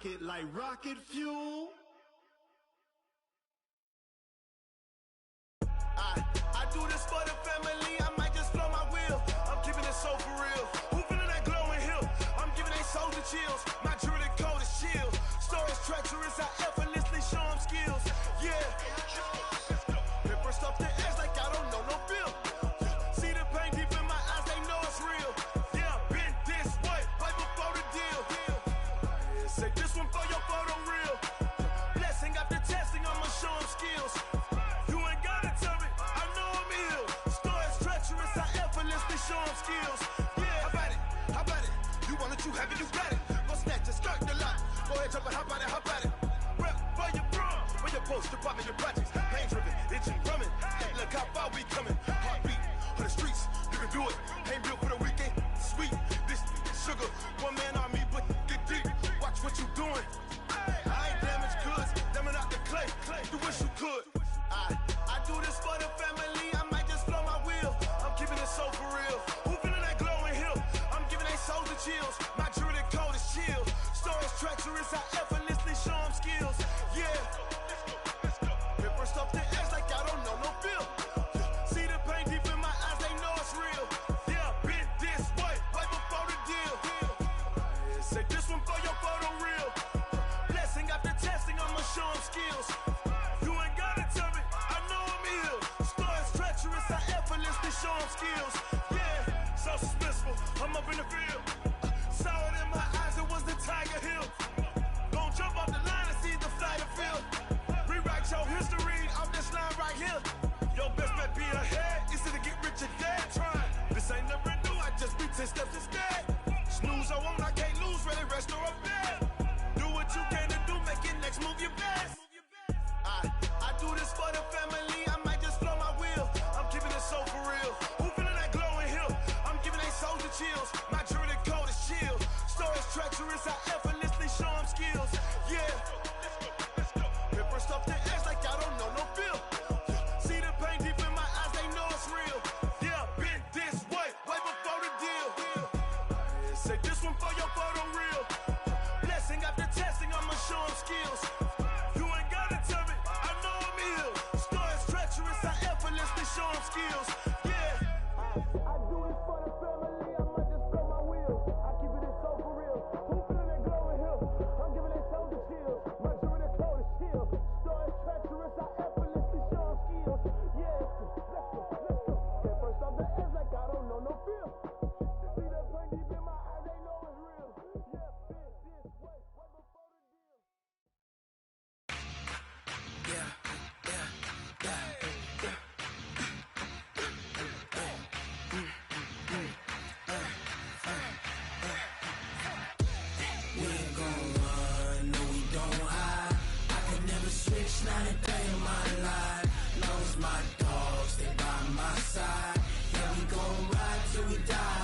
it like rocket fuel. I do this for the family, I might just blow my wheel. I'm keeping it so for real. Who feeling that glowing hill? I'm giving they soldier chills. My jewelry cold as chill. Stories treacherous, I effortlessly show them skills. Yeah. Paper stuff the edge like I don't know no feel. See the pain deep in my eyes, they know it's real. Yeah, been this way, right before the deal. Say this one for your photo real. Blessing after testing, I'ma show them skills. You ain't gotta tell me, I know I'm ill. Stories treacherous, I effortlessly show them skills. Yeah, how about it? You want it, you have it, you got it. Go snatch it, skirt the lot. Go ahead, jump it, how about it? Rep for your bro, for your post, your pop, and your projects. Pain driven, itching, drumming. Hey, look how far we coming. Heartbeat for the streets, you can do it. Ain't built for the weekend, sweet. This sugar, one man army, but get deep. Watch what you doing. I ain't damaged goods, damn it out the clay. You wish you could. I do this for the family, I might just blow my wheel. I'm keeping it so for real. Who feeling that glowing hill? I'm giving they soldier chills. My jewelry cold as chill. Stories treacherous, I effortlessly show them skills. Yeah. Paper stuff the edge like I don't know no feel. See the pain deep in my eyes, they know it's real. Yeah, been this way, right before the deal. Say this one for your photo real. Blessing after testing, I'ma show them skills. You ain't gotta tell me, I know I'm ill. Stories treacherous, I effortlessly show them skills. Yeah, so suspenseful, I'm up in the field. Saw it in my eyes, it was the Tiger Hill. Gon' jump off the line and see the flight of field. Rewrite your history off this line right here. Your best bet be ahead, easy to get rich or dead trying. This ain't never new, I just be 10 steps instead. Snooze I won't, I can't lose, ready, rest or a bed. Do what you can to do, make it next move your best. I do this for the family, I might just blow my wheel. I'm keeping it so for real. Who feeling that glowing hill? I'm giving they soldier chills. My jewelry cold as chill. Stories treacherous, I effortlessly show them skills. Yeah. Paper stuff the edge like I don't know no feel. See the pain deep in my eyes, they know it's real. Yeah, been this way, right before the deal. Say this one for your photo real. Blessing after testing, I'ma show them skills. You ain't gotta tell me, I know I'm ill. Stories treacherous, I effortlessly show them skills. Yeah. I do this for the family, I might just blow my wheel. I keep it so for real. Who feeling that glowing hill? I'm giving it soldier chills. My jewelry cold as chill. Stories treacherous, I effortlessly show them skills. Yeah, let's go. Get first off the edge like I don't know no feel. See the pain deep in my eyes, they know it's real. Yeah, been this way, right before the deal. We ain't gon' run, no we don't hide. I could never switch, not a day in my life. Long as my dogs stay by my side. Yeah, we gon' ride till we die.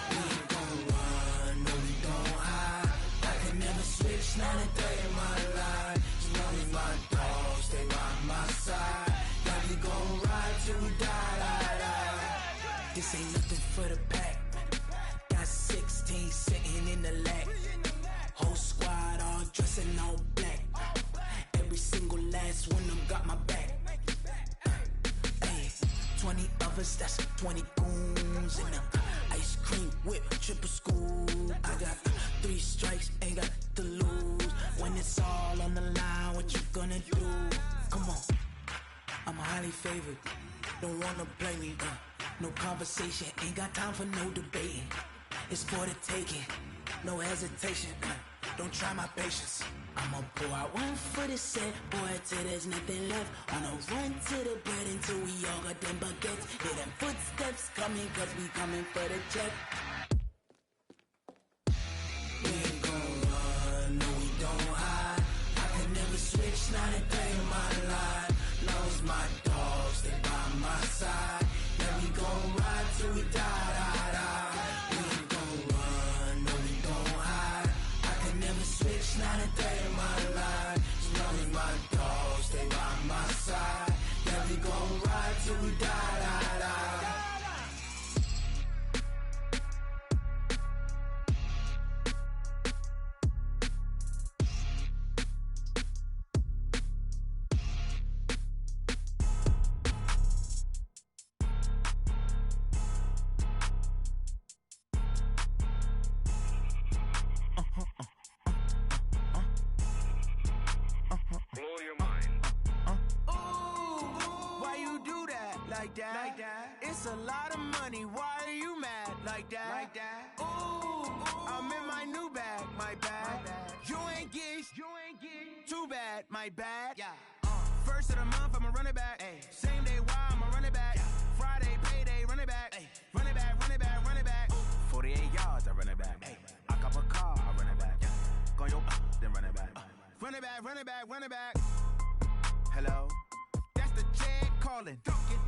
We ain't gon' run, no we don't hide. I could never switch, not a day in my life. As long as my dogs stay by my side. Yeah, we gon' ride till we die. This ain't nothing for the pack. Got 16 sitting in the lag. Whole squad all dressing all black. Every single last one of them got my back. Hey, 20 of us, that's 20 goons in the ice cream whip, triple scoop. I got 3 strikes, ain't got to lose. When it's all on the line, what you gonna do? Come on, I'm highly favored. Don't wanna play me, no conversation, ain't got time for no debating. It's for the taking, no hesitation. Don't try my patience. I'ma pour out one for the set, boy, till there's nothing left. On a run to the bread until we all got them baguettes. Hear them footsteps coming, cause we coming for the check. We ain't gon' run, no we don't hide. I could never switch, not a day in my life. Long as my dogs stay by my side. Yeah, we gon' ride till we die. We ain't gon' run, no we don't hide. I could never switch, not a day in my life. As long as my dogs stay by my side. Yeah, we gon' ride till we die. blow your mind. Why you do that like that? It's a lot of money. Why are you mad like that? I'm in my new bag, my bad. You ain't get too bad, my bad. First of the month, I'ma run it back. Same day, why I'ma run it back. Friday, payday, run it back. Run it back, run it back, run it back. 48 yards, I run it back. I cop a car, I run it back. Go your then run it back. Run it back, run it back, run it back. Hello, that's the jag calling.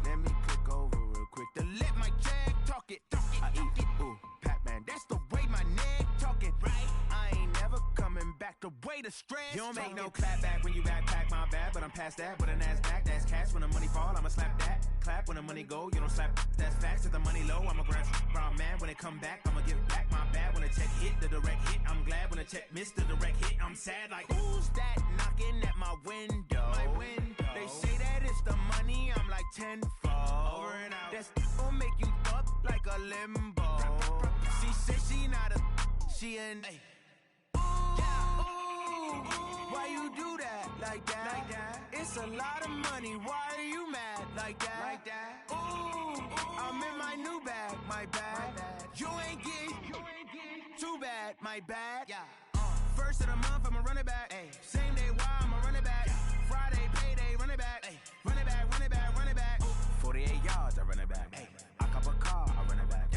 Let me click over real quick to let my jag talk it. I eat it, ooh, Pac-Man. That's the way my neck talking. Right, I ain't never coming back. The way the stress. You don't make no clap back when you backpack, my bad. But I'm past that. With a NASDAQ, that's cash. When the money fall, I'ma slap that. Clap when the money go, you don't slap. That's facts. If the money low, I'ma grab. Brown man, when it come back, I'ma give back. My bad when the check hit, the direct hit. I'm glad when the check missed the direct hit. I'm sad like, who's that knocking at my window? They say that it's the money, I'm like tenfold. Over and out. That's gon' make you up like a limbo. She said she not a, she an. Why you do that like that? It's a lot of money. Why are you mad like that? I'm in my new bag, my bad. You ain't get too bad, my bad. First of the month, I'ma run it back. Same day, why I'ma run it back. Friday, payday, run it back. Run it back, run it back, run it back. 48 yards, I run it back. I cop a car, I run it back.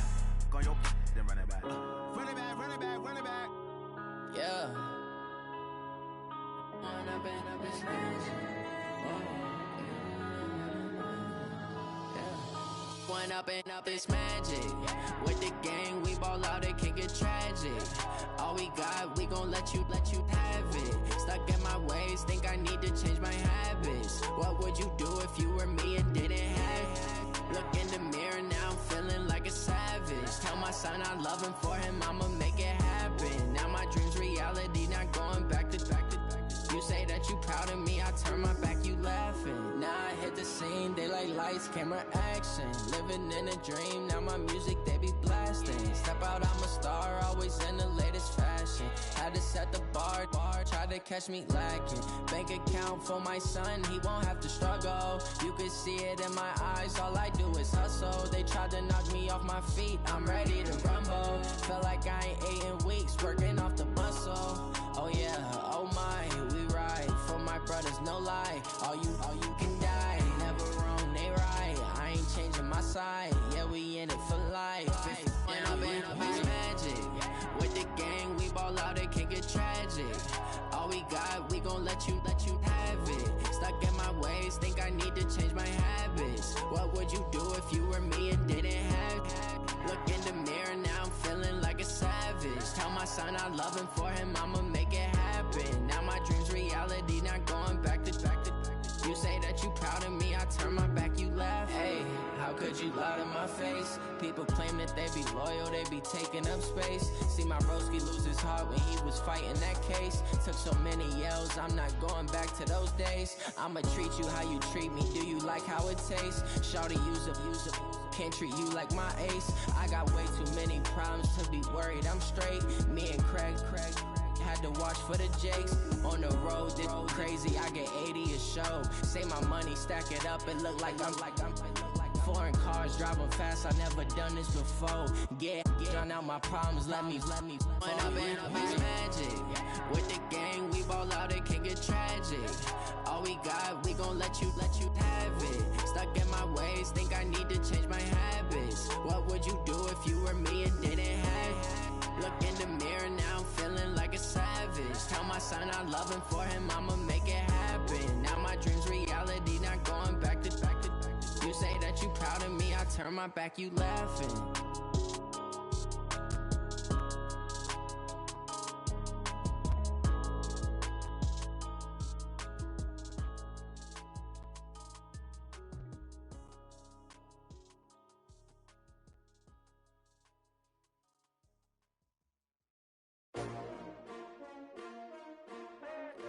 Go your then run it back. Run it back, run it back, run it back. Yeah. Run up and up this magic. One up and up this magic. With the gang, we ball out, it can get tragic. All we got, we gon' let you have it. Stuck in my ways, think I need to change my habits. What would you do if you were me and didn't have it? Look in the mirror, now I'm feeling like a savage. Tell my son I love him, for him I'ma make it happen. Now my dream's reality, not going back to. You say that you proud of me, I turn my back, you laughing. Now I hit the scene, they like lights, camera, action. Living in a dream, now my music, they be blasting. Step out, I'm a star, always in the latest fashion. Had to set the bar, try to catch me lacking. Bank account for my son, he won't have to struggle. You can see it in my eyes, all I do is hustle. They tried to knock me off my feet, I'm ready to rumble. Felt like I ain't ate in weeks, working off the muscle. Oh yeah, oh my, we ride for my brothers, no lie. All you can die, never wrong, they right. I ain't changing my side, yeah, we in it for life. And up is magic. With the gang, we ball out, it can get tragic. All we got, we gon' let you have it. Stuck in my ways, think I need to change my habits. What would you do if you were me and didn't have it? Look in the mirror, now I'm feeling like a savage. Tell my son I love him, for him I'ma make it happen. Now my dream's reality, not going back to. You say that you proud of me, I turn my back, you laugh. Hey, how could you lie to my face? People claim that they be loyal, they be taking up space. See my broski lose his heart when he was fighting that case. Took so many yells, I'm not going back to those days. I'ma treat you how you treat me, do you like how it tastes? Shawty, use up, can't treat you like my ace. I got way too many problems to be worried, I'm straight. Me and Craig had to watch for the Jakes. On the road, this crazy, I get 80 a show. Say my money, stack it up, it look like I'm foreign cars, driving fast, I never done this before. Drown out my problems, let me One up and up is magic. With the gang, we ball out, it can get tragic. All we got, we gon' let you have it. Stuck in my ways, think I need to change my habits. What would you do if you were me and didn't have it? Look in the mirror, now I'm feeling like a savage. Tell my son I love him, for him I'ma make it happen. Now my dream's reality, not going back to. You say that you proud of me, I turn my back, you laughing.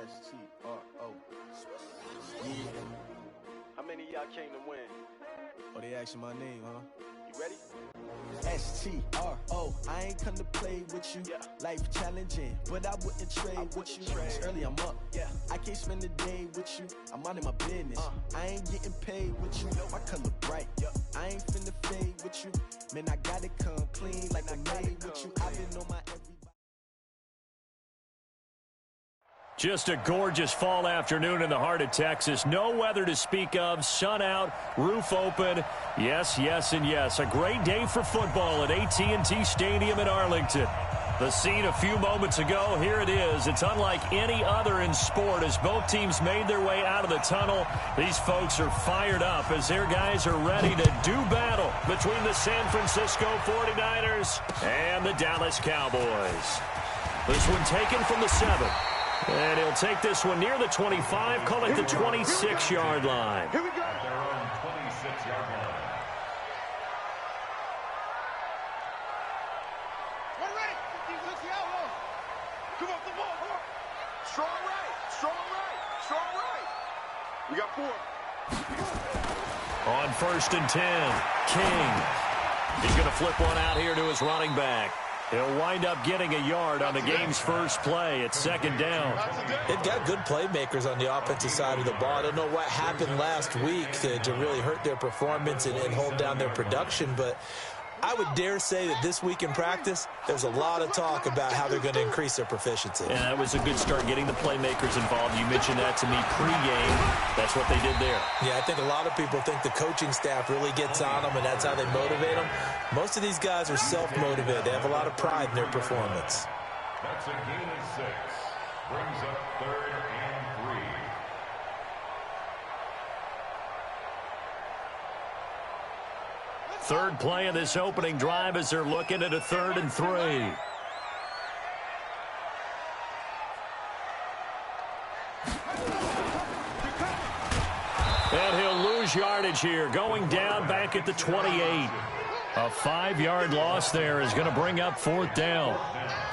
S-T-R-O. Yeah. How many of y'all came to win? Oh, they asking my name, huh? You ready? S-T-R-O. I ain't come to play with you. Life challenging, but I wouldn't trade with you. It's early, I'm up. I can't spend the day with you, I'm minding my business. I ain't getting paid with you, my color bright. I ain't finna fade with you, man, I gotta come clean like I made with you. I've been on my everybody. Just a gorgeous fall afternoon in the heart of Texas. No weather to speak of, sun out, roof open. Yes, yes, and yes. A great day for football at AT&T Stadium in Arlington. The scene a few moments ago, here it is. It's unlike any other in sport as both teams made their way out of the tunnel. These folks are fired up as their guys are ready to do battle between the San Francisco 49ers and the Dallas Cowboys. This one taken from the 7. And he'll take this one near the 25, call it the 26-yard line. Here we go. At their own 26-yard line. We're ready. Let's see how long. Come on, come on, come on. Strong right, strong right, strong right. We got 4. On 1st and 10, King. He's going to flip one out here to his running back. He'll wind up getting a yard on the game's first play. It's 2nd down. They've got good playmakers on the offensive side of the ball. I don't know what happened last week to really hurt their performance and hold down their production, but I would dare say that this week in practice, there's a lot of talk about how they're going to increase their proficiency. And that was a good start getting the playmakers involved. You mentioned that to me pregame. That's what they did there. Yeah, I think a lot of people think the coaching staff really gets on them, and that's how they motivate them. Most of these guys are self-motivated. They have a lot of pride in their performance. That's a gain of 6. Brings up 3rd and 3. Third play of this opening drive as they're looking at a 3rd and 3. And he'll lose yardage here, going down back at the 28. A 5-yard loss there is going to bring up 4th down.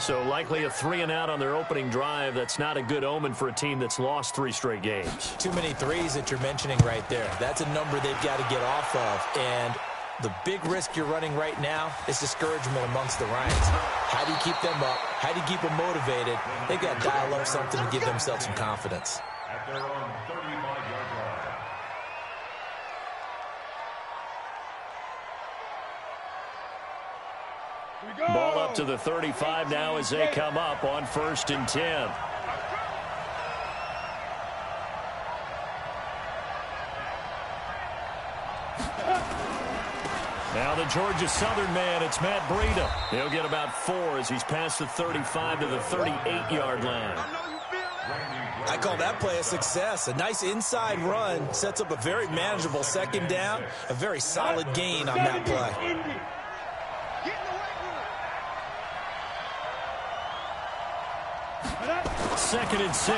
So likely a 3-and-out on their opening drive. That's not a good omen for a team that's lost 3 straight games. Too many threes that you're mentioning right there. That's a number they've got to get off of. And the big risk you're running right now is discouragement amongst the ranks. How do you keep them up? How do you keep them motivated? They've got to dial up something to give themselves some confidence. At their own 35-yard line. Ball up to the 35 now as they come up on 1st and 10. Now the Georgia Southern man, it's Matt Breida. He'll get about 4 as he's past the 35 to the 38-yard line. I call that play a success. A nice inside run sets up a very manageable 2nd down. A very solid gain on that play. 2nd and 6.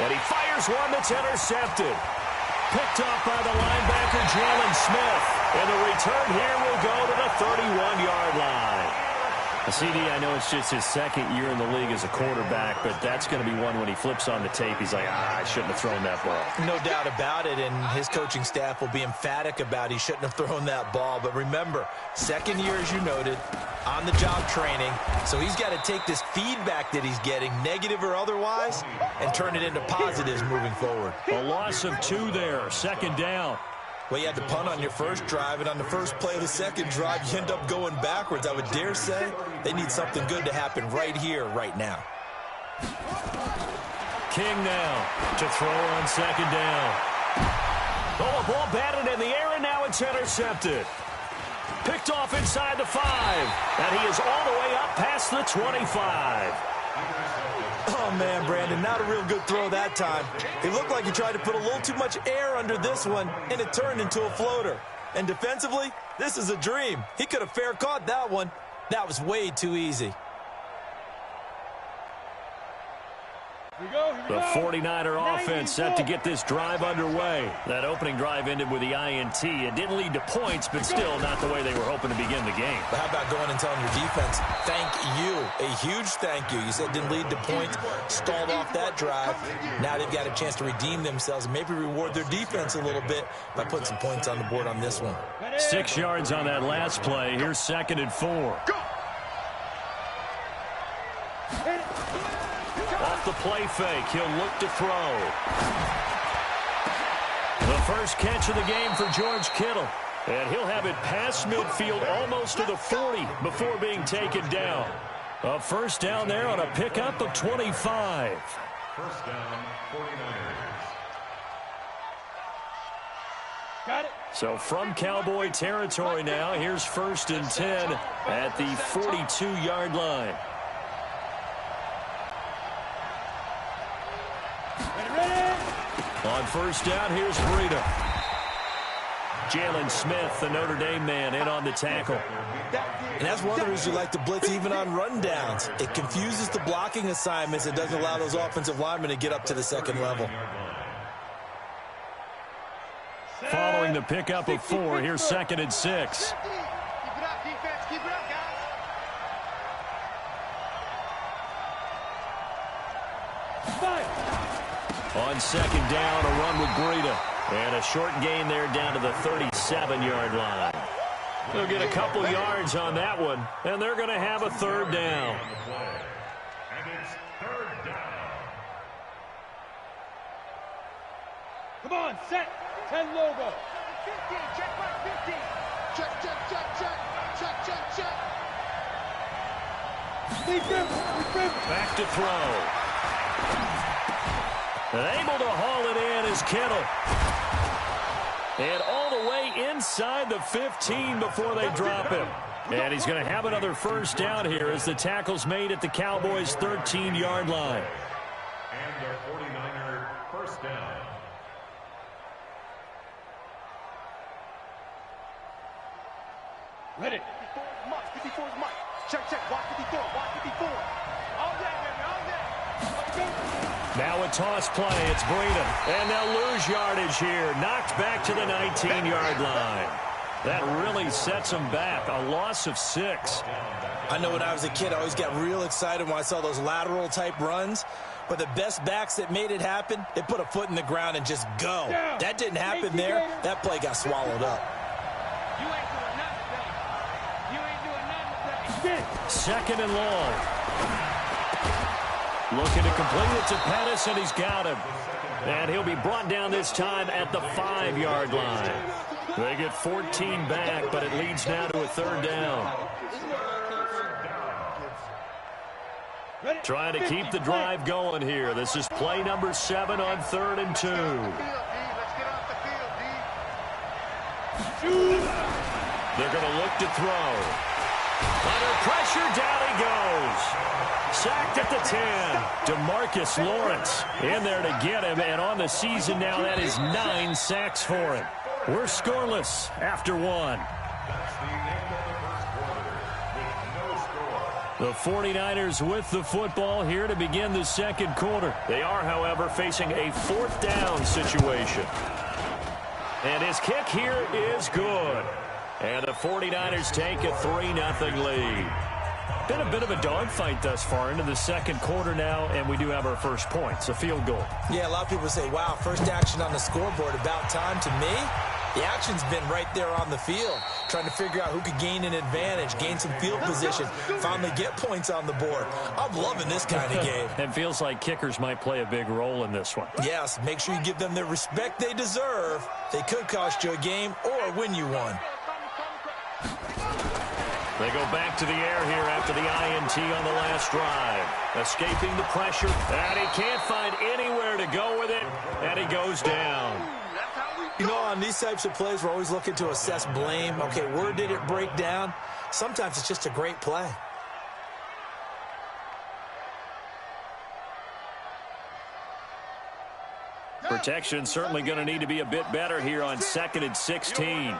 And he fires one that's intercepted. Picked up by the linebacker, Jalen Smith. And the return here will go to the 31-yard line. CD, I know it's just his 2nd year in the league as a quarterback, but that's going to be one when he flips on the tape. He's like, I shouldn't have thrown that ball. No doubt about it, and his coaching staff will be emphatic about he shouldn't have thrown that ball. But remember, 2nd year, as you noted, on-the-job training. So he's got to take this feedback that he's getting, negative or otherwise, and turn it into positives moving forward. A loss of 2 there, 2nd down. Well, you had to punt on your first drive, and on the first play of the second drive, you end up going backwards. I would dare say they need something good to happen right here, right now. King now to throw on 2nd down. Oh, a ball batted in the air, and now it's intercepted. Picked off inside the 5, and he is all the way up past the 25. Oh, man, Brandon, not a real good throw that time. It looked like he tried to put a little too much air under this one, and it turned into a floater. And defensively, this is a dream. He could have fair caught that one. That was way too easy. The 49er offense set to get this drive underway. That opening drive ended with the INT. It didn't lead to points, but still not the way they were hoping to begin the game. But how about going and telling your defense, thank you, a huge thank you. You said it didn't lead to points, stalled off that drive. Now they've got a chance to redeem themselves and maybe reward their defense a little bit by putting some points on the board on this one. 6 yards on that last play. Here's 2nd and 4. Go! Off the play fake, he'll look to throw. The first catch of the game for George Kittle. And he'll have it past midfield almost to the 40 before being taken down. A first down there on a pickup of 25. First down, 49ers. Got it. So from Cowboy territory now, here's 1st and 10 at the 42-yard line. On first down, here's Breida. Jalen Smith, the Notre Dame man, in on the tackle. And that's one of the reasons you like to blitz even on rundowns. It confuses the blocking assignments. It doesn't allow those offensive linemen to get up to the second level. Following the pickup of 4, here's 2nd and 6. Keep it up, defense. Keep it up, guys. On 2nd down, a run with Breida. And a short gain there down to the 37-yard line. They'll get a couple yards on that one, and they're going to have a 3rd down. And it's 3rd down. Come on, set. 10 logo. 15, check mark 15. Check, check, check, check. Check, check, check. Back to throw. And able to haul it in is Kittle. And all the way inside the 15 before they drop him. And he's going to have another first down here as the tackle's made at the Cowboys' 13-yard line. And their 49er first down. Ready. 54 is Mike. Check, check. Watch 54. Watch 54. All day, baby. All day. Now a toss play. It's Breida. And they'll lose yardage here. Knocked back to the 19-yard line. That really sets them back. A loss of 6. I know when I was a kid, I always got real excited when I saw those lateral-type runs. But the best backs that made it happen, they put a foot in the ground and just go. That didn't happen there. That play got swallowed up. You ain't doing nothing today. You ain't doing nothing today. 2nd and long. Looking to complete it to Pettis, and he's got him. And he'll be brought down this time at the 5-yard line. They get 14 back, but it leads now to a 3rd down. Trying to keep the drive going here. This is play number 7 on 3rd and 2. Let's get off the field, D. They're going to look to throw. Under pressure, down he goes. Sacked at the 10. DeMarcus Lawrence in there to get him, and on the season now, that is 9 sacks for him. We're scoreless after 1. That's the end of the first quarter with no score. The 49ers with the football here to begin the second quarter. They are, however, facing a 4th down situation. And his kick here is good. And the 49ers take a 3-0 lead. Been a bit of a dogfight thus far into the second quarter now, and we do have our first points, a field goal. Yeah, a lot of people say, wow, first action on the scoreboard, about time. To me, the action's been right there on the field, trying to figure out who could gain an advantage, gain some field position, finally get points on the board. I'm loving this kind of game. It feels like kickers might play a big role in this one. Yes, make sure you give them the respect they deserve. They could cost you a game or win you one. They go back to the air here after the INT on the last drive. Escaping the pressure, and he can't find anywhere to go with it, and he goes down. You know, on these types of plays, we're always looking to assess blame. Okay, where did it break down? Sometimes it's just a great play. Protection certainly going to need to be a bit better here on 2nd and 16.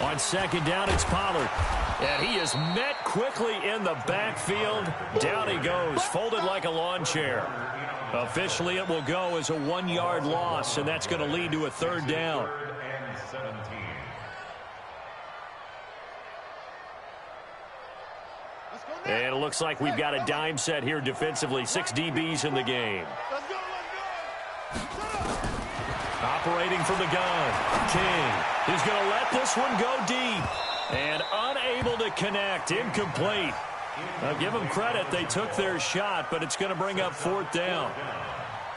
On 2nd down, it's Pollard. And he is met quickly in the backfield. Down he goes, folded like a lawn chair. Officially, it will go as a 1-yard loss, and that's going to lead to a 3rd down. And it looks like we've got a dime set here defensively. 6 DBs in the game. Operating from the gun, King. He's going to let this one go deep. And unable to connect. Incomplete. Now give them credit. They took their shot, but it's going to bring up 4th down.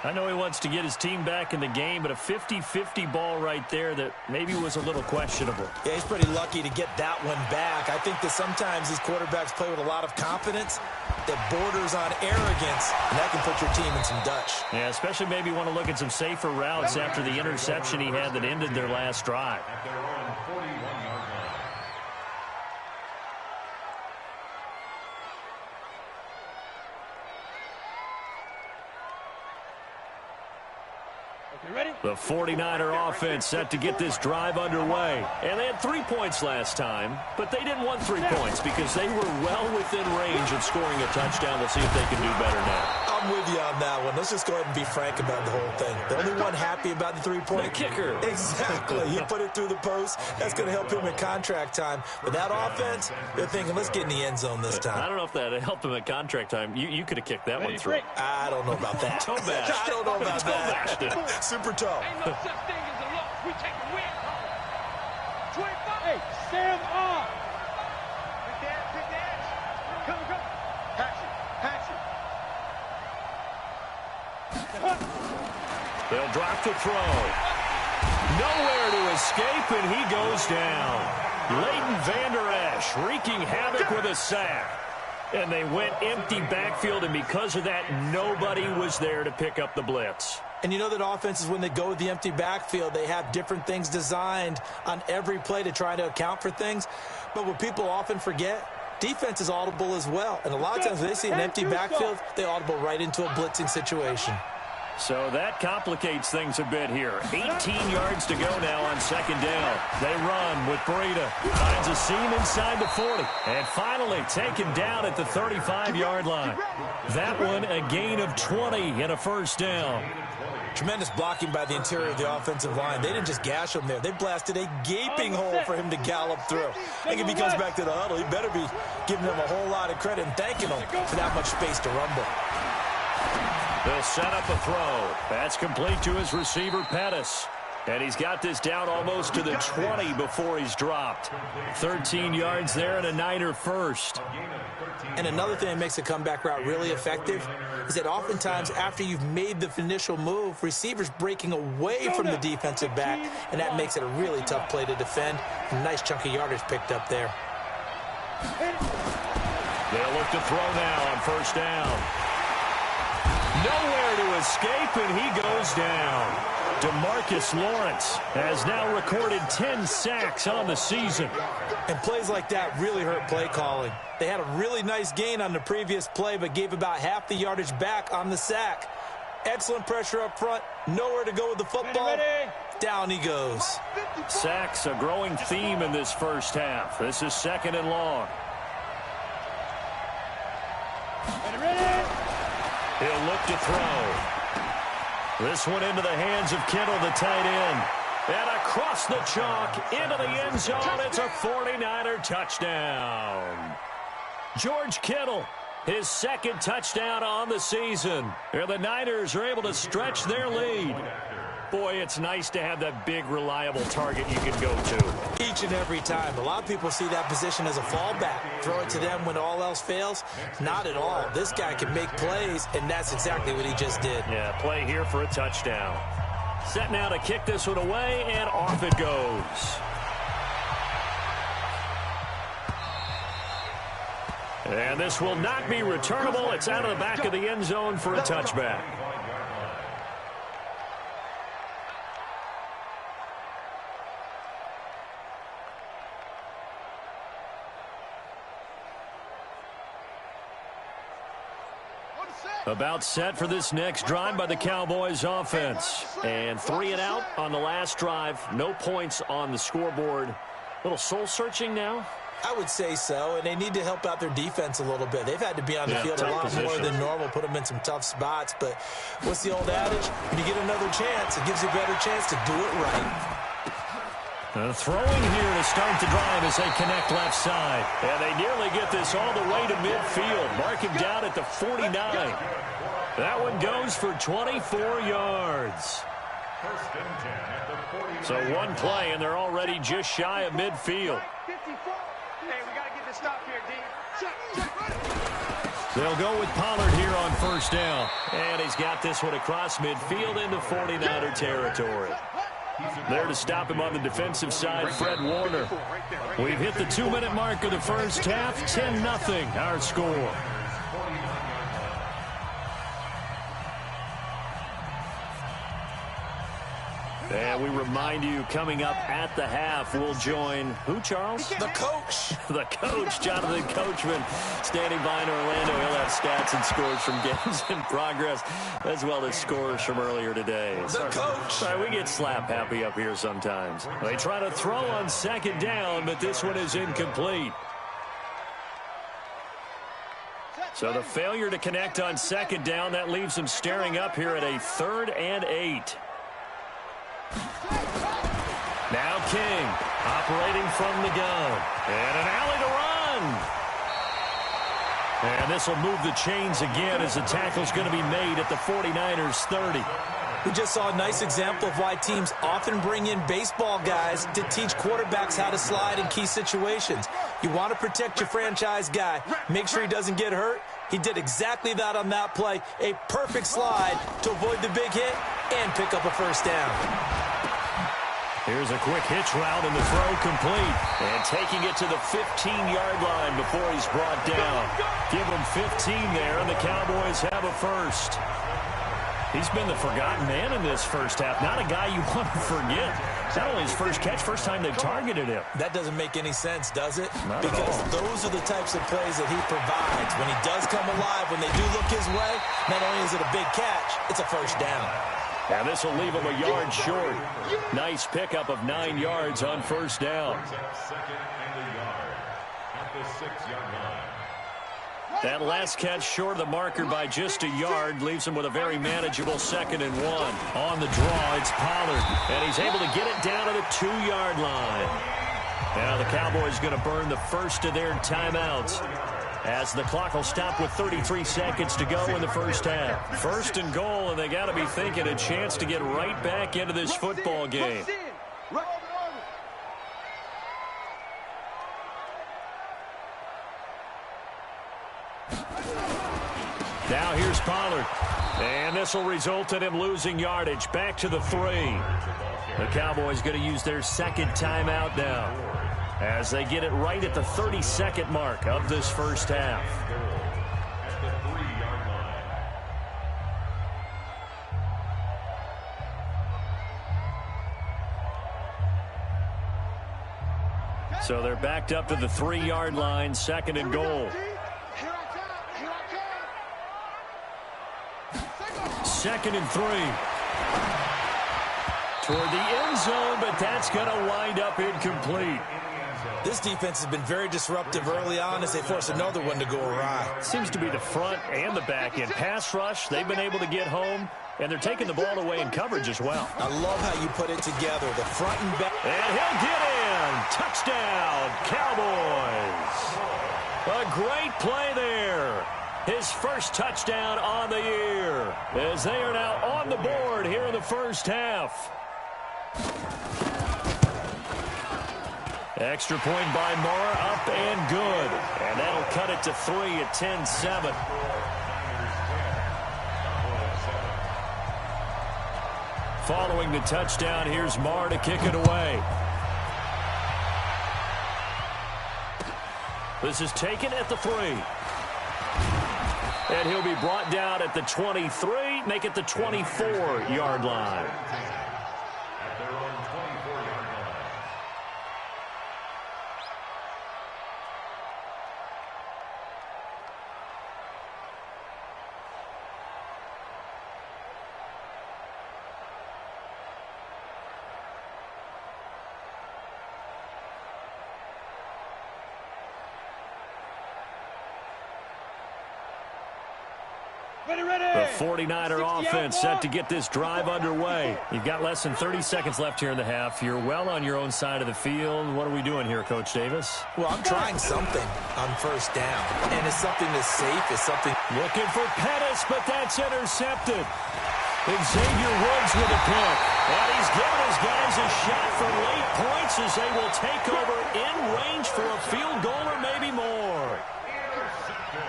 I know he wants to get his team back in the game, but a 50-50 ball right there that maybe was a little questionable. Yeah, he's pretty lucky to get that one back. I think that sometimes these quarterbacks play with a lot of confidence that borders on arrogance, and that can put your team in some Dutch. Yeah, especially maybe want to look at some safer routes after the interception he had that ended their last drive. The 49er offense set to get this drive underway. And they had 3 points last time, but they didn't want 3 points because they were well within range of scoring a touchdown. We'll see if they can do better now. I'm with you on that one. Let's just go ahead and be frank about the whole thing. The only one happy about the 3-point. The kicker. Exactly. He put it through the post. That's going to help him in contract time. But that offense, they're thinking, let's get in the end zone this time. I don't know if that helped him at contract time. You could have kicked that one through. I don't know about that. Toe bash. I don't know about that. Super toe. Ain't no such thing as a loss. We take the win home. 25. Hey, Sam on. Pick the edge. Come. Patch it. They'll drop the throw. Nowhere to escape, and he goes down. Leighton Vander Esch wreaking havoc with a sack. And they went empty backfield, and because of that, nobody was there to pick up the blitz. And you know that offenses, when they go with the empty backfield, they have different things designed on every play to try to account for things. But what people often forget, defense is audible as well. And a lot of times when they see an empty backfield, they audible right into a blitzing situation. So that complicates things a bit here. 18 yards to go now on 2nd down. They run with Breida. Finds a seam inside the 40. And finally taken down at the 35-yard line. That one a gain of 20 and a 1st down. Tremendous blocking by the interior of the offensive line. They didn't just gash him there. They blasted a gaping hole for him to gallop through. I think if he comes back to the huddle, he better be giving them a whole lot of credit and thanking them for that much space to rumble. They'll set up a throw. That's complete to his receiver, Pettis. And he's got this down almost to the 20 before he's dropped. 13 yards there and a Niner 1st. And another thing that makes a comeback route really effective is that oftentimes after you've made the initial move, receivers breaking away from the defensive back, and that makes it a really tough play to defend. A nice chunk of yardage picked up there. They'll look to throw now on 1st down. Nowhere to escape, and he goes down. DeMarcus Lawrence has now recorded 10 sacks on the season. And plays like that really hurt play calling. They had a really nice gain on the previous play, but gave about half the yardage back on the sack. Excellent pressure up front. Nowhere to go with the football. Down he goes. Sacks, a growing theme in this first half. This is 2nd and long. He'll look to throw. This one into the hands of Kittle, the tight end. And across the chalk, into the end zone. It's a 49er touchdown. George Kittle, his 2nd touchdown on the season. And the Niners are able to stretch their lead. Boy, it's nice to have that big, reliable target you can go to. Each and every time. A lot of people see that position as a fallback. Throw it to them when all else fails. Not at all. This guy can make plays, and that's exactly what he just did. Yeah, play here for a touchdown. Set now to kick this one away, and off it goes. And this will not be returnable. It's out of the back of the end zone for a touchback. About set for this next drive by the Cowboys offense. And 3 and out on the last drive. No points on the scoreboard. A little soul-searching now? I would say so, and they need to help out their defense a little bit. They've had to be on the field a lot more than normal, put them in some tough spots. But what's the old adage? When you get another chance, it gives you a better chance to do it right. Throwing here to start the drive as they connect left side. And they nearly get this all the way to midfield. Mark him down at the 49. That one goes for 24 yards. First and 10 at the 49. So one play, and they're already just shy of midfield. 54. Hey, we got to get this stop here, D. Check. They'll go with Pollard here on first down. And he's got this one across midfield into 49er territory. There to stop him on the defensive side, Fred Warner. We've hit the 2-minute mark of the first half. 10-0 our score. And we remind you, coming up at the half, we'll join who, Charles? The coach. The coach, Jonathan Coachman, standing by in Orlando. He'll have stats and scores from games in progress, as well as scores from earlier today. The coach. Sorry, we get slap happy up here sometimes. They try to throw on second down, but this one is incomplete. So the failure to connect on second down, that leaves them staring up here at a 3rd and 8. Now King, operating from the gun. And an alley to run. And this will move the chains again as the tackle's going to be made at the 49ers 30. We just saw a nice example of why teams often bring in baseball guys to teach quarterbacks how to slide in key situations. You want to protect your franchise guy. Make sure he doesn't get hurt. He did exactly that on that play. A perfect slide to avoid the big hit and pick up a first down. Here's a quick hitch route and the throw complete. And taking it to the 15-yard line before he's brought down. Give him 15 there, and the Cowboys have a first. He's been the forgotten man in this first half. Not a guy you want to forget. Not only his first catch, first time they've targeted him. That doesn't make any sense, does it? Not at because all. Those are the types of plays that he provides. When he does come alive, when they do look his way, not only is it a big catch, it's a first down. And this will leave him a yard short. Nice pickup of 9 yards on first down. Second and a yard at the 6-yard line. That last catch short of the marker by just a yard leaves him with a very manageable 2nd and 1. On the draw, it's Pollard. And he's able to get it down to the 2-yard line. Now the Cowboys going to burn the first of their timeouts, as the clock will stop with 33 seconds to go in the first half. First and goal, and they got to be thinking a chance to get right back into this football game. Now here's Pollard. And this will result in him losing yardage. Back to the 3. The Cowboys going to use their second timeout now, as they get it right at the 32nd mark of this first half. At the 3-yard line. So they're backed up to the 3-yard line, 2nd and goal. 2nd and 3. Toward the end zone, but that's going to wind up incomplete. This defense has been very disruptive early on as they force another one to go awry. Seems to be the front and the back end. Pass rush, they've been able to get home, and they're taking the ball away in coverage as well. I love how you put it together, the front and back. And he'll get in. Touchdown, Cowboys. A great play there. His first touchdown on the year, as they are now on the board here in the first half. Extra point by Moore, up and good. And that'll cut it to 3 at 10-7. Following the touchdown, here's Moore to kick it away. This is taken at the 3. And he'll be brought down at the 23, make it the 24-yard line. At their own 24-yard line. The 49er offense set to get this drive underway. You've got less than 30 seconds left here in the half. You're well on your own side of the field. What are we doing here, Coach Davis? Well, I'm trying something on first down, and it's something that's safe. It's something. Looking for Pettis, but that's intercepted. Xavier Woods with a pick. And he's giving his guys a shot for late points as they will take over in range for a field goal or maybe more. Intercepted.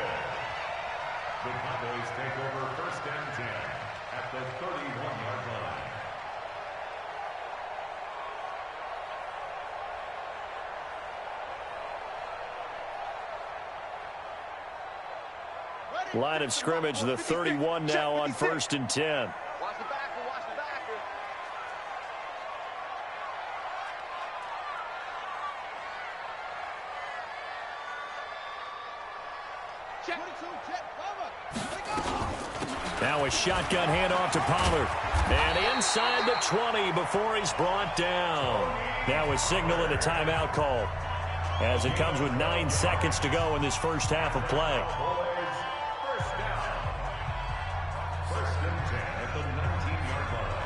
The Cowboys take over 1st and 10 at the 31-yard line. Line of scrimmage, the 31 now on 1st and 10. Watch the backer, watch the backer. Check. 22, check, cover. Now a shotgun handoff to Pollard. And inside the 20 before he's brought down. Now a signal and a timeout call as it comes with 9 seconds to go in this first half of play. First down. 1st and 10 at the 19-yard line.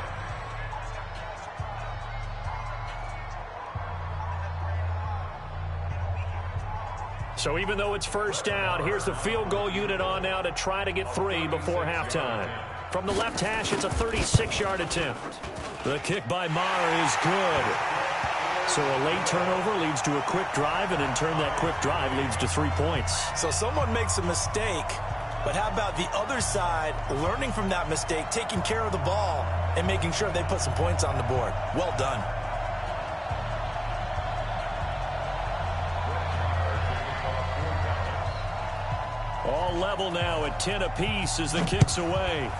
So even though it's first down, here's the field goal unit on now to try to get 3 before halftime. From the left hash, it's a 36-yard attempt. The kick by Maher is good. So a late turnover leads to a quick drive, and in turn that quick drive leads to 3 points. So someone makes a mistake, but how about the other side learning from that mistake, taking care of the ball, and making sure they put some points on the board? Well done. All level now at 10 apiece as the kick's away.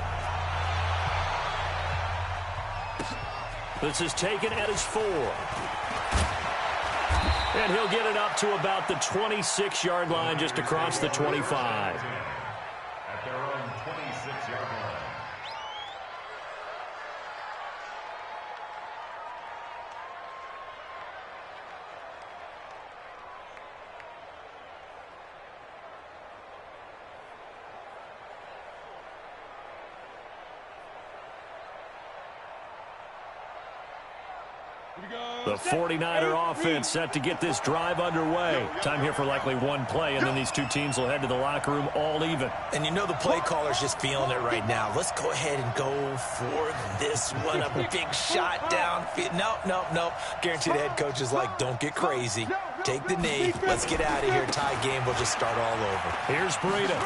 This is taken at his 4. And he'll get it up to about the 26-yard line, just across the 25. At their own 26-yard line. The 49er offense set to get this drive underway. Time here for likely one play, and then these two teams will head to the locker room all even. And you know the play caller's just feeling it right now. Let's go ahead and go for this one. A big shot down. Nope. Guarantee the head coach is like, don't get crazy. Take the knee. Let's get out of here. Tie game. We'll just start all over. Here's Breida.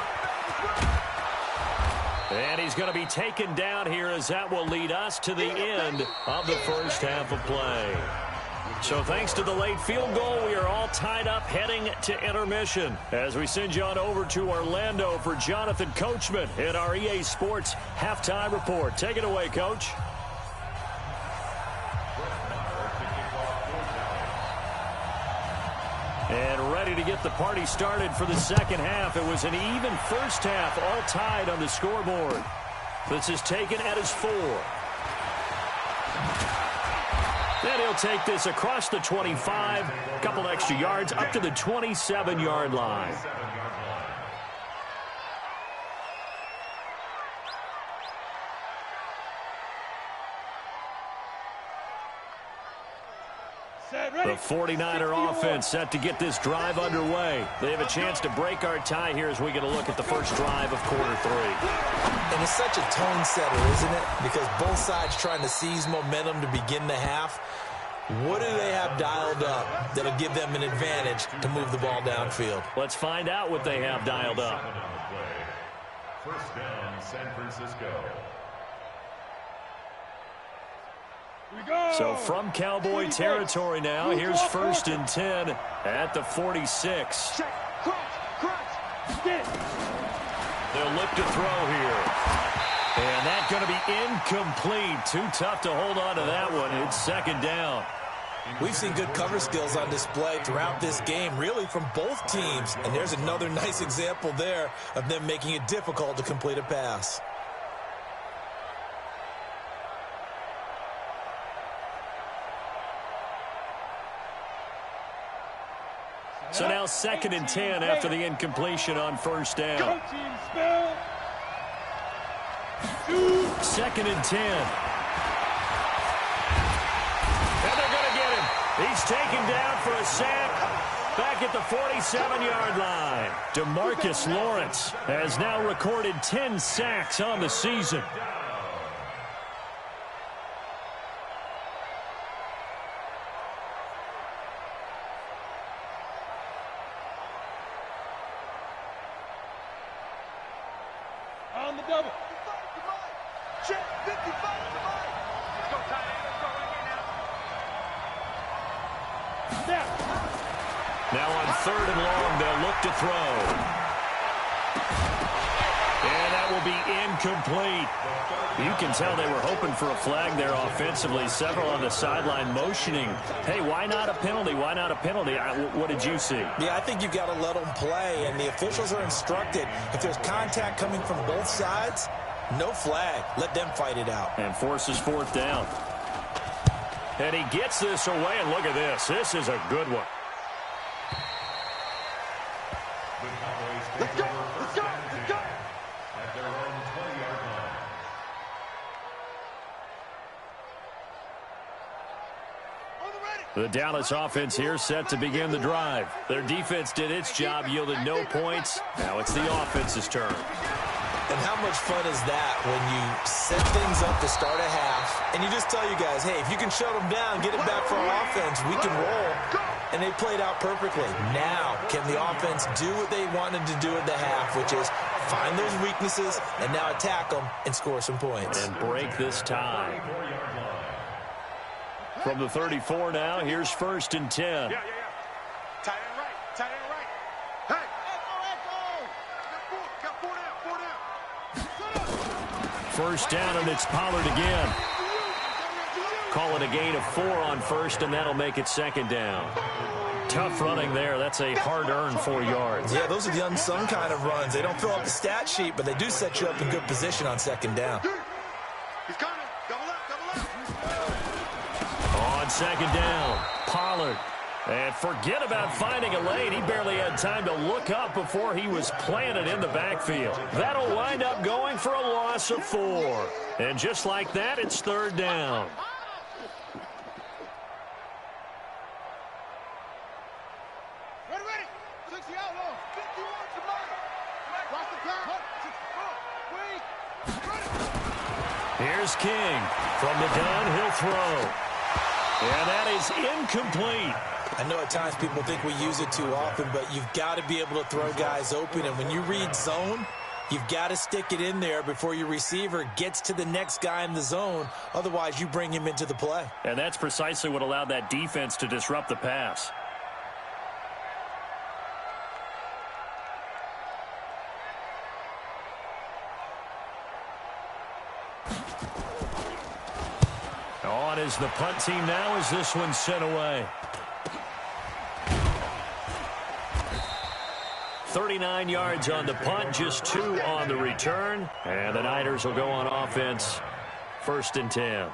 And he's going to be taken down here as that will lead us to the end of the first half of play. So thanks to the late field goal, we are all tied up heading to intermission as we send you on over to Orlando for Jonathan Coachman in our EA Sports Halftime Report. Take it away, Coach. And ready to get the party started for the second half. It was an even first half, all tied on the scoreboard. This is taken at his 4. Then he'll take this across the 25, a couple extra yards, up to the 27-yard line. The 49er offense set to get this drive underway. They have a chance to break our tie here as we get a look at the first drive of quarter 3. And it's such a tone setter, isn't it? Because both sides trying to seize momentum to begin the half. What do they have dialed up that'll give them an advantage to move the ball downfield? Let's find out what they have dialed up. First down, San Francisco. So from Cowboy territory now, here's 1st and 10 at the 46. They'll look to throw here. And that's going to be incomplete. Too tough to hold on to that one. It's 2nd down. We've seen good cover skills on display throughout this game, really from both teams. And there's another nice example there of them making it difficult to complete a pass. So now 2nd and 10 after the incompletion on 1st down. 2nd and 10. And they're going to get him. He's taken down for a sack back at the 47-yard line. DeMarcus Lawrence has now recorded 10 sacks on the season. on the double. Check 55 to mine. Let's go, tight end. Let's go right here now. Snap. Now on 3rd and long, they'll look to throw. And that will be incomplete. You can tell they were hoping for a flag there offensively. Several on the sideline motioning, hey, why not a penalty? Why not a penalty? What did you see? Yeah, I think you've got to let them play, and the officials are instructed. If there's contact coming from both sides, no flag. Let them fight it out. And forces 4th down. And he gets this away, and look at this. This is a good one. Let's go. Let's go. Let's go. At their own 20-yard line. The Dallas offense here set to begin the drive. Their defense did its job, yielded no points. Now it's the offense's turn. And how much fun is that when you set things up to start a half, and you just tell you guys, hey, if you can shut them down, get it back for our offense, we can roll. And they played out perfectly. Now, can the offense do what they wanted to do at the half, which is find those weaknesses and now attack them and score some points. And break this tie. From the 34 now, here's 1st and 10. Yeah. Tight end right. Tight end right. Hey. Echo. Got 4 down. 1st down, and it's Pollard again. Call it a gain of 4 on 1st, and that'll make it 2nd down. Tough running there. That's a hard-earned 4 yards. Yeah, those are the unsung kind of runs. They don't fill up the stat sheet, but they do set you up in good position on 2nd down. He's coming. Double up. On 2nd down, Pollard. And forget about finding a lane. He barely had time to look up before he was planted in the backfield. That'll wind up going for a loss of 4. And just like that, it's 3rd down. Ready. 60 out low. 51 to mine. Watch the pass. Here's King from the downhill throw. And that is incomplete. I know at times people think we use it too often, but you've got to be able to throw guys open. And when you read zone, you've got to stick it in there before your receiver gets to the next guy in the zone. Otherwise, you bring him into the play. And that's precisely what allowed that defense to disrupt the pass. On is the punt team now as this one's sent away. 39 yards on the punt, just 2 on the return. And the Niners will go on offense. 1st and 10.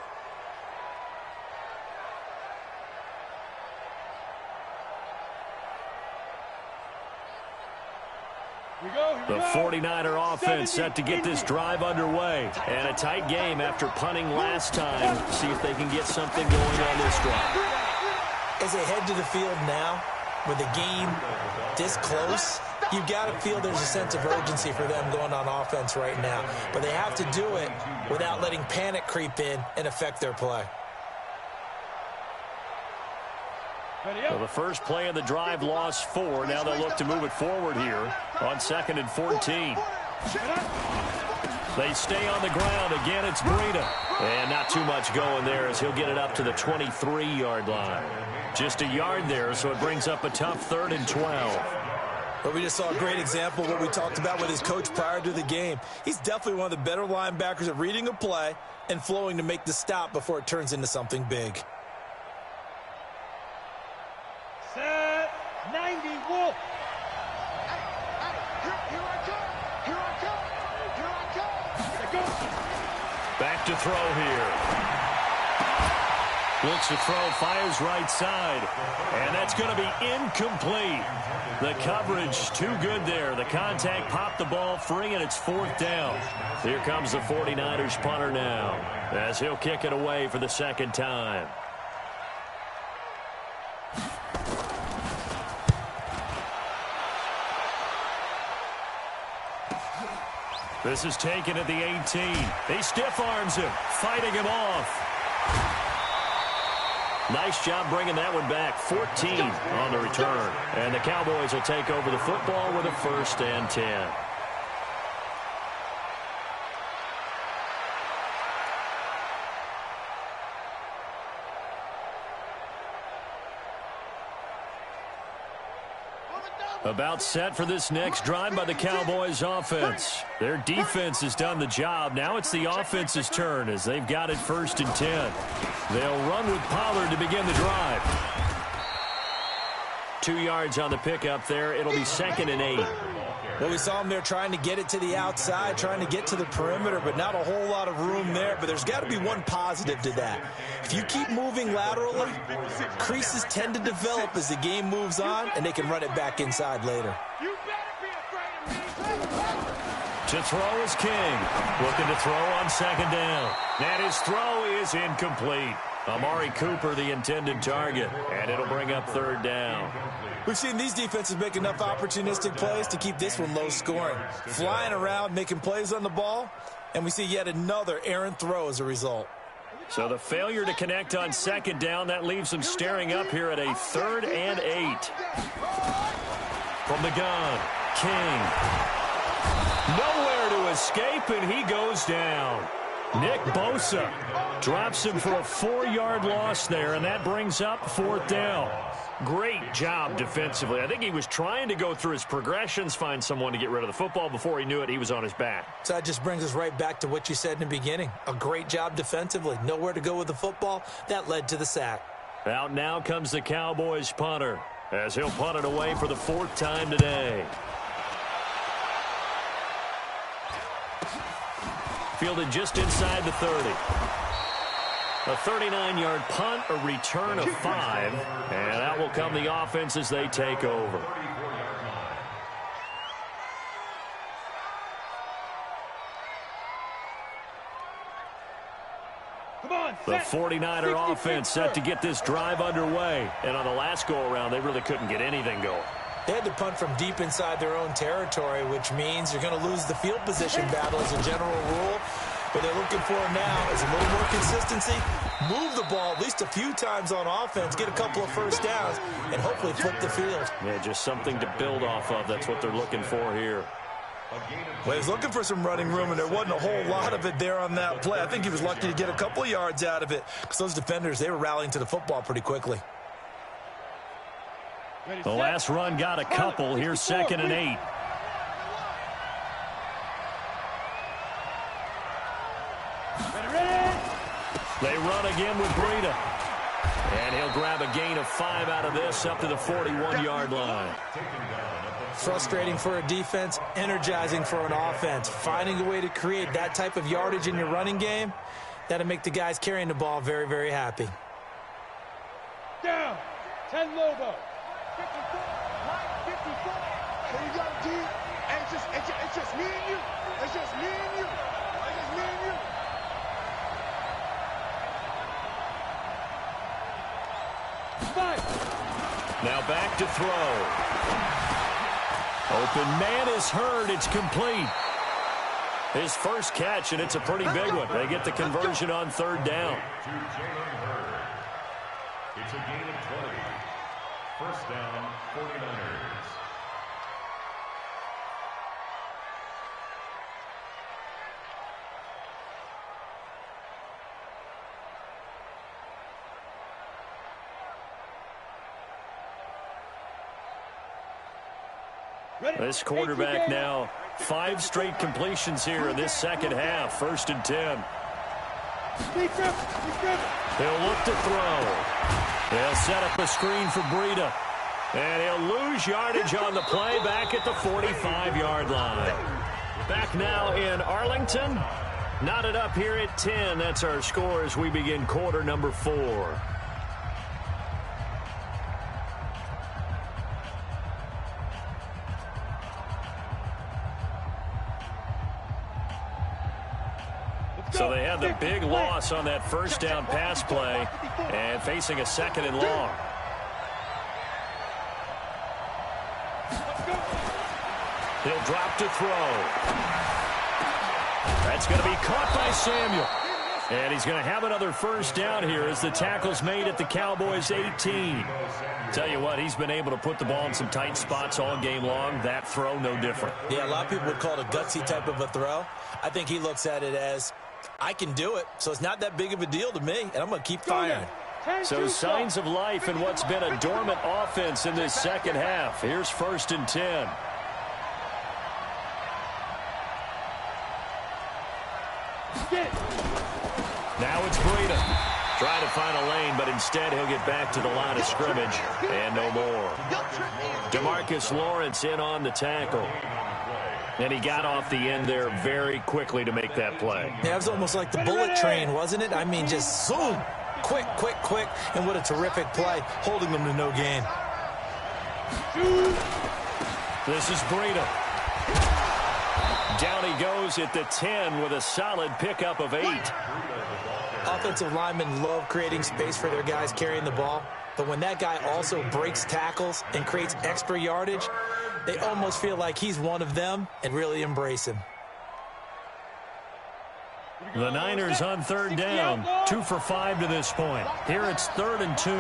The 49er offense set to get this drive underway. And a tight game after punting last time. See if they can get something going on this drive. As they head to the field now, with the game this close, you've got to feel there's a sense of urgency for them going on offense right now. But they have to do it without letting panic creep in and affect their play. So the first play of the drive lost 4. Now they'll look to move it forward here on 2nd and 14. They stay on the ground. Again, it's Breida. And not too much going there as he'll get it up to the 23-yard line. Just a yard there, so it brings up a tough 3rd and 12. But we just saw a great example of what we talked about with his coach prior to the game. He's definitely one of the better linebackers at reading a play and flowing to make the stop before it turns into something big. Set 90 Wolf. Back to throw here. Looks to throw, fires right side. And that's going to be incomplete. The coverage too good there. The contact popped the ball free, and it's 4th down. Here comes the 49ers punter now as he'll kick it away for the 2nd time. This is taken at the 18. He stiff arms him, fighting him off. Nice job bringing that one back. 14 on the return. And the Cowboys will take over the football with a 1st and 10. About set for this next drive by the Cowboys offense. Their defense has done the job. Now it's the offense's turn as they've got it 1st and 10. They'll run with Pollard to begin the drive. 2 yards on the pickup there. It'll be 2nd and 8. Well, we saw him there trying to get it to the outside, trying to get to the perimeter, but not a whole lot of room there. But there's got to be one positive to that. If you keep moving laterally, creases tend to develop as the game moves on, and they can run it back inside later. You better be afraid of me. To throw is King. Looking to throw on 2nd down. And his throw is incomplete. Amari Cooper, the intended target, and it'll bring up 3rd down. We've seen these defenses make enough opportunistic plays to keep this one low scoring. Flying around, making plays on the ball, and we see yet another errant throw as a result. So the failure to connect on 2nd down, that leaves them staring up here at a 3rd and 8. From the gun, King. Nowhere to escape, and he goes down. Nick Bosa drops him for a 4-yard loss there, and that brings up 4th down. Great job defensively. I think he was trying to go through his progressions, find someone to get rid of the football. Before he knew it, he was on his back. So that just brings us right back to what you said in the beginning. A great job defensively. Nowhere to go with the football. That led to the sack. Out now comes the Cowboys punter, as he'll punt it away for the 4th time today. Fielded just inside the 30. A 39-yard punt, a return of 5, and that will come the offense as they take over. The 49er offense set to get this drive underway, and on the last go-around, they really couldn't get anything going. They had to punt from deep inside their own territory, which means you're going to lose the field position battle as a general rule. What they're looking for now is a little more consistency, move the ball at least a few times on offense, get a couple of 1st downs, and hopefully flip the field. Yeah, just something to build off of. That's what they're looking for here. Well, he was looking for some running room, and there wasn't a whole lot of it there on that play. I think he was lucky to get a couple of yards out of it because those defenders, they were rallying to the football pretty quickly. The last run got a couple. Here's 2nd and 8. They run again with Breida. And he'll grab a gain of 5 out of this up to the 41-yard line. Frustrating for a defense, energizing for an offense. Finding a way to create that type of yardage in your running game, that'll make the guys carrying the ball very, very happy. Down. 10 Lobo. 54. Here you go, G. It's just me and you. It's just me and you. It's just me and you. Now back to throw. Open man is heard. It's complete. His first catch, and it's a pretty big one. They get the conversion on 3rd down. It's a gain of 20. 1st down, 49ers. This quarterback now 5 straight completions here in this 2nd half. 1st and 10. He'll look to throw. They'll set up a screen for Breida. And he'll lose yardage on the play back at the 45-yard line. Back now in Arlington. Knotted up here at 10. That's our score as we begin quarter number 4. So they had the big loss on that 1st down pass play and facing a 2nd and long. He'll drop to throw. That's going to be caught by Samuel. And he's going to have another 1st down here as the tackle's made at the Cowboys' 18. Tell you what, he's been able to put the ball in some tight spots all game long. That throw, no different. Yeah, a lot of people would call it a gutsy type of a throw. I think he looks at it as, I can do it, so it's not that big of a deal to me, and I'm going to keep firing. So signs of life in what's been a dormant offense in this second half. Here's 1st and 10. Now it's Breida. Trying to find a lane, but instead he'll get back to the line of scrimmage. And no more. DeMarcus Lawrence in on the tackle. And he got off the end there very quickly to make that play. Yeah, it was almost like the bullet train, wasn't it? I mean, just zoom. Quick, quick, quick. And what a terrific play, holding them to no gain. This is Breida. Down he goes at the 10 with a solid pickup of 8. Offensive linemen love creating space for their guys carrying the ball. But when that guy also breaks tackles and creates extra yardage, they almost feel like he's one of them and really embrace him. The Niners on 3rd down. 2 for 5 to this point. Here it's 3rd and 2.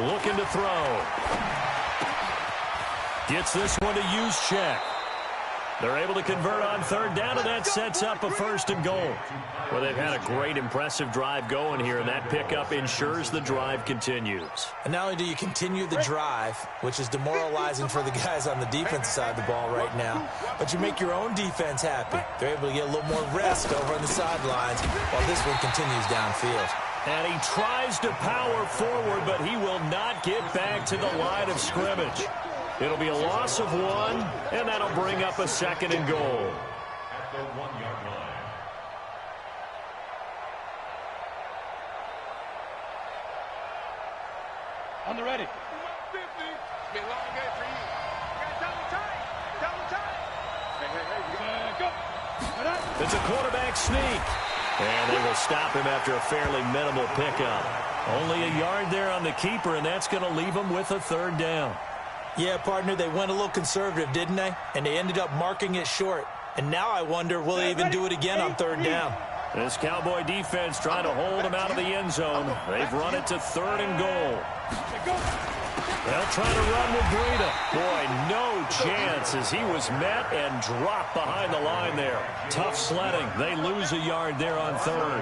Looking to throw. Gets this one to use check. They're able to convert on 3rd down, and that sets up a 1st and goal. Well, they've had a great, impressive drive going here, and that pickup ensures the drive continues. And not only do you continue the drive, which is demoralizing for the guys on the defensive side of the ball right now, but you make your own defense happy. They're able to get a little more rest over on the sidelines while this one continues downfield. And he tries to power forward, but he will not get back to the line of scrimmage. It'll be a loss of 1, and that'll bring up a 2nd and goal. At the 1-yard line. On the ready. It's been a long day for you. Double time. Double time. Hey, Go. It's a quarterback sneak. And they will stop him after a fairly minimal pickup. Only a yard there on the keeper, and that's going to leave him with a 3rd down. Yeah, partner, they went a little conservative, didn't they? And they ended up marking it short. And now I wonder, will they even do it again on 3rd down? This Cowboy defense trying to hold him out of the end zone. They've run it to 3rd and goal. They'll try to run with Breida. Boy, no chance as he was met and dropped behind the line there. Tough sledding. They lose a yard there on 3rd.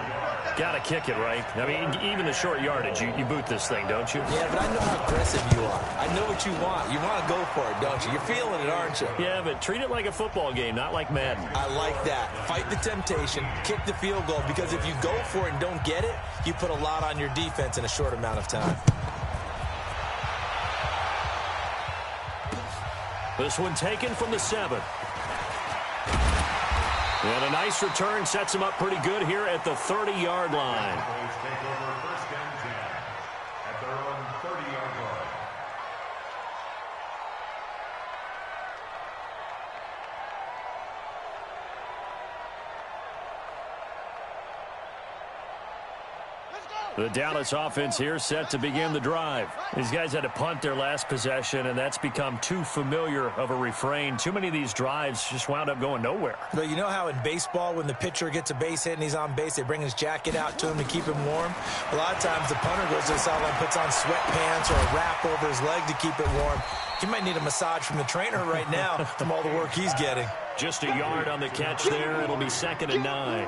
Got to kick it, right? I mean, even the short yardage, you boot this thing, don't you? Yeah, but I know how aggressive you are. I know what you want. You want to go for it, don't you? You're feeling it, aren't you? Yeah, but treat it like a football game, not like Madden. I like that. Fight the temptation, kick the field goal, because if you go for it and don't get it, you put a lot on your defense in a short amount of time. This one taken from the 7. And a nice return sets him up pretty good here at the 30-yard line. Cowboys take over 1st and 10 at their own 30-yard line. The Dallas offense here set to begin the drive. These guys had to punt their last possession, and that's become too familiar of a refrain. Too many of these drives just wound up going nowhere. But you know how in baseball, when the pitcher gets a base hit and he's on base, they bring his jacket out to him to keep him warm? A lot of times the punter goes to the sideline, puts on sweatpants or a wrap over his leg to keep it warm. He might need a massage from the trainer right now from all the work he's getting. Just a yard on the catch there. It'll be 2nd and 9.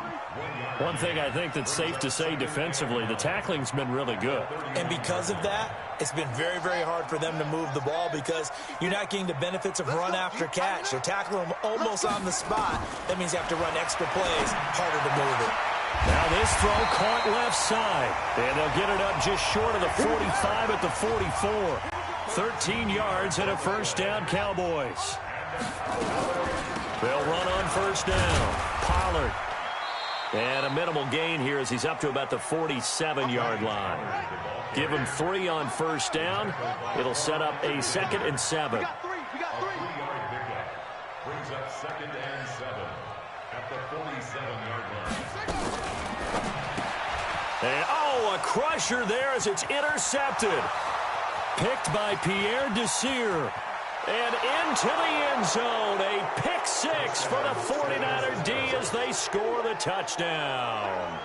One thing I think that's safe to say defensively, the tackling's been really good. And because of that, it's been very, very hard for them to move the ball because you're not getting the benefits of run after catch. They're tackling them almost on the spot. That means you have to run extra plays, harder to move it. Now this throw caught left side. And they'll get it up just short of the 45 at the 44. 13 yards and a 1st down, Cowboys. They'll run on 1st down. Pollard. And a minimal gain here as he's up to about the 47-yard line. Give him 3 on 1st down. It'll set up a 2nd and 7. A 3-yard pickup brings up 2nd and 7 at the 47-yard line. And, oh, a crusher there as it's intercepted. Picked by Pierre Desir. And into the end zone, a pick 6 for the 49er D as they score the touchdown.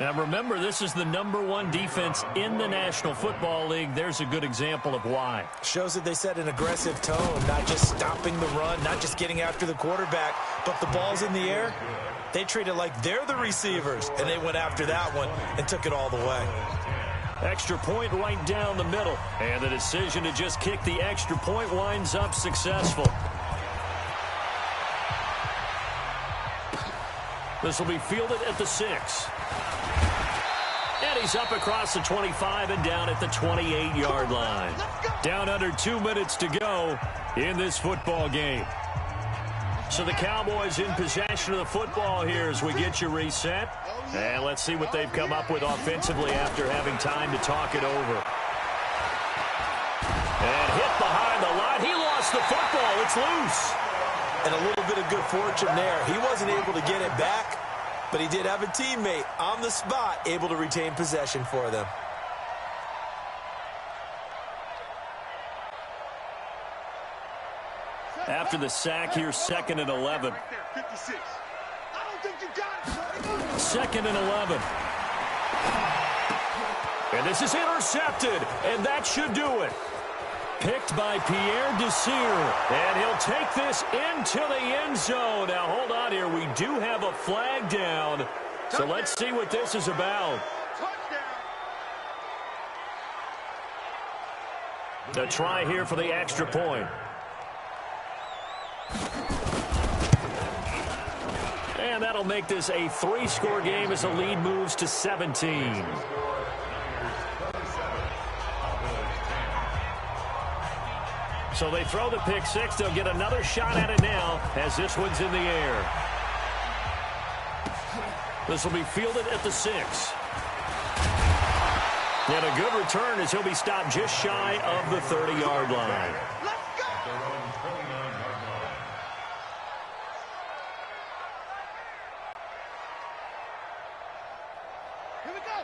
Now remember, this is the #1 defense in the National Football League. There's a good example of why. Shows that they set an aggressive tone, not just stopping the run, not just getting after the quarterback, but the ball's in the air. They treat it like they're the receivers, and they went after that one and took it all the way. Extra point right down the middle. And the decision to just kick the extra point winds up successful. This will be fielded at the 6. And he's up across the 25 and down at the 28-yard line. Down under 2 minutes to go in this football game. So the Cowboys in possession of the football here as we get you reset. And let's see what they've come up with offensively after having time to talk it over. And hit behind the line. He lost the football. It's loose. And a little bit of good fortune there. He wasn't able to get it back, but he did have a teammate on the spot able to retain possession for them. After the sack here, 2nd and 11. 56. I don't think you got it. 2nd and 11. And this is intercepted, and that should do it. Picked by Pierre Desir, and he'll take this into the end zone. Now, hold on here. We do have a flag down, so let's see what this is about. A try here for the extra point. And that'll make this a 3-score game as the lead moves to 17. So they throw the pick 6. They'll get another shot at it now as this one's in the air. This will be fielded at the 6. And a good return as he'll be stopped just shy of the 30-yard line.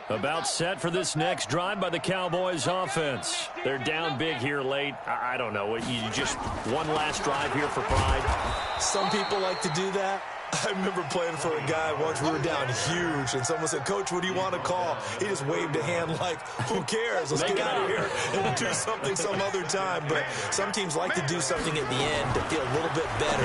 About set for this next drive by the Cowboys offense. They're down big here late. I don't know. You just one last drive here for pride. Some people like to do that. I remember playing for a guy once. We were down huge, and someone said, "Coach, what do you want to call?" He just waved a hand like, who cares? Let's get out of here and do something some other time. But some teams like to do something at the end to feel a little bit better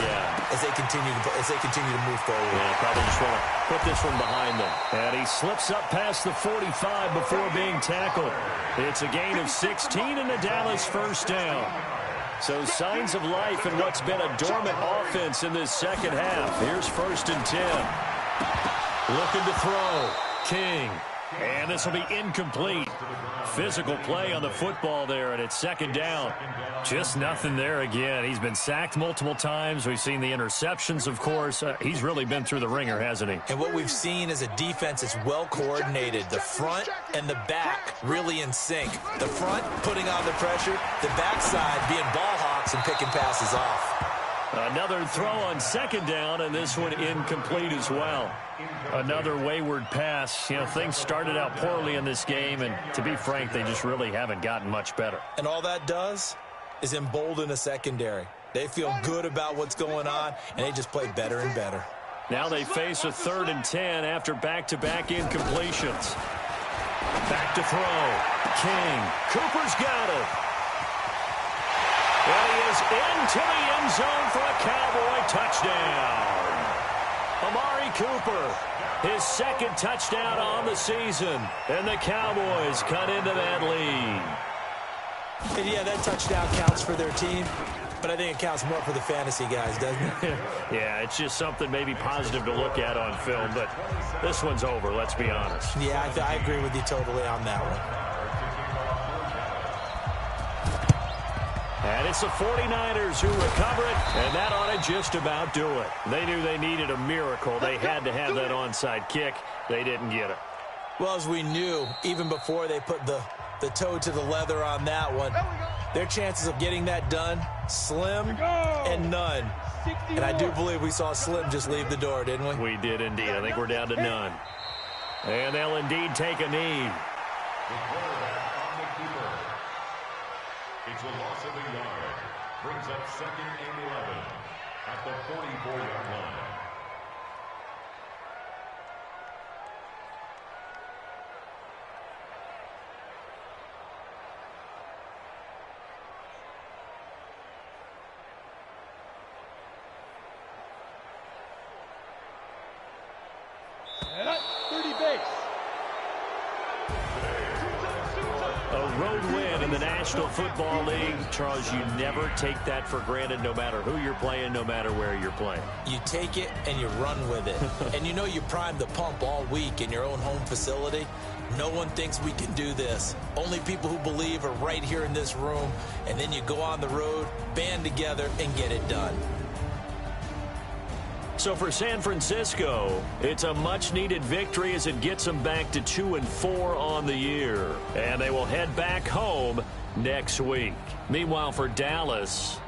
as they continue to move forward. Yeah, probably just want to put this one behind them. And he slips up past the 45 before being tackled. It's a gain of 16 and a Dallas first down. So signs of life in what's been a dormant offense in this second half. Here's 1st and 10. Looking to throw. King. And this will be incomplete. Physical play on the football there, and it's 2nd down. Just nothing there again. He's been sacked multiple times. We've seen the interceptions, of course. He's really been through the ringer, hasn't he? And what we've seen is a defense that's well coordinated. The front and the back really in sync. The front putting on the pressure. The backside being ball hawks and picking passes off. Another throw on 2nd down, and this one incomplete as well. Another wayward pass. You know, things started out poorly in this game, and to be frank, they just really haven't gotten much better. And all that does is embolden a secondary. They feel good about what's going on, and they just play better and better. Now they face a 3rd and 10 after back-to-back incompletions. Back to throw. King. Cooper's got it. And he is into the end zone for a Cowboy touchdown. Amari Cooper, his 2nd touchdown on the season. And the Cowboys cut into that lead. And yeah, that touchdown counts for their team, but I think it counts more for the fantasy guys, doesn't it? Yeah, it's just something maybe positive to look at on film, but this one's over, let's be honest. Yeah, I agree with you totally on that one. And it's the 49ers who recover it, and that ought to just about do it. They knew they needed a miracle. They had to have that onside kick. They didn't get it. Well, as we knew, even before they put the toe to the leather on that one, their chances of getting that done, slim and none. And I do believe we saw Slim just leave the door, didn't we? We did indeed. I think we're down to none. And they'll indeed take a knee. It's a loss of a yard. Brings up 2nd and 11 at the 44-yard line. road win in the National Football League. Charles, you never take that for granted, no matter who you're playing, no matter where you're playing. You take it and you run with it. And you know you primed the pump all week in your own home facility. No one thinks we can do this. Only people who believe are right here in this room. And then you go on the road, band together, and get it done. So for San Francisco, it's a much-needed victory as it gets them back to 2-4 on the year. And they will head back home next week. Meanwhile, for Dallas,